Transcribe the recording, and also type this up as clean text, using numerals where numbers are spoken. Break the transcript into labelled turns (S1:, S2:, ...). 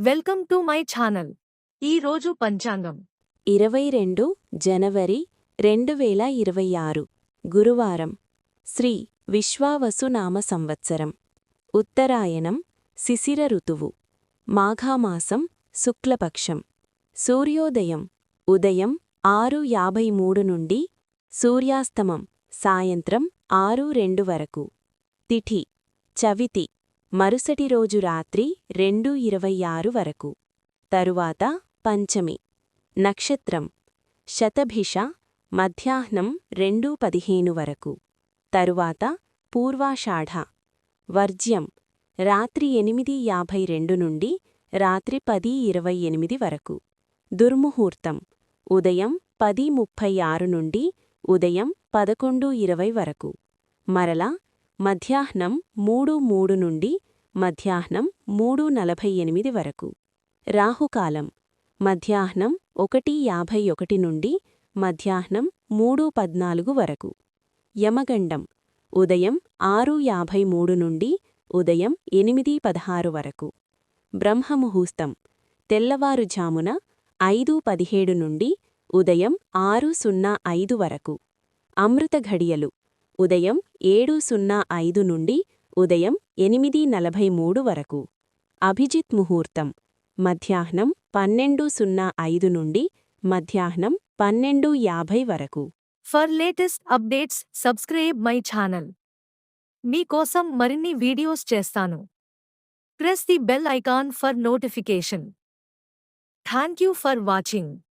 S1: Welcome to my channel. ఈ రోజు పంచాంగం
S2: 22 జనవరి 2026 గురువారం శ్రీ విశ్వావసునామ సంవత్సరం ఉత్తరాయణం శిశిర ఋతువు మాఘమాసం శుక్లపక్షం సూర్యోదయం ఉదయం 6:53 నుండి సూర్యాస్తమం సాయంత్రం 6:02 వరకు తిథి చవితి మరుసటి రోజు రాత్రి 2:26 వరకు తరువాత పంచమి నక్షత్రం శతభిష మధ్యాహ్నం 2:15 వరకు తరువాత పూర్వాషాఢ వర్జ్యం రాత్రి 8:52 నుండి రాత్రి 10:28 వరకు దుర్ముహూర్తం ఉదయం 10:36 నుండి ఉదయం 11:20 వరకు మరలా మధ్యాహ్నం 3:03 నుండి మధ్యాహ్నం 3:48 వరకు రాహుకాలం మధ్యాహ్నం 1:51 నుండి మధ్యాహ్నం 3:14 వరకు యమగండం ఉదయం 6:53 నుండి ఉదయం 8:16 వరకు బ్రహ్మముహూర్తం తెల్లవారుజామున 5:17 నుండి ఉదయం 6:05 వరకు అమృత ఘడియలు ఉదయం 7:05 నుండి ఉదయం 8:43 వరకు అభిజిత్ ముహూర్తం మధ్యాహ్నం 12:05 నుండి మధ్యాహ్నం 12:50 వరకు.
S1: For latest updates subscribe my channel. మీకోసం మరిన్ని వీడియోస్ చేస్తాను. Press the bell icon for notification. Thank you for watching.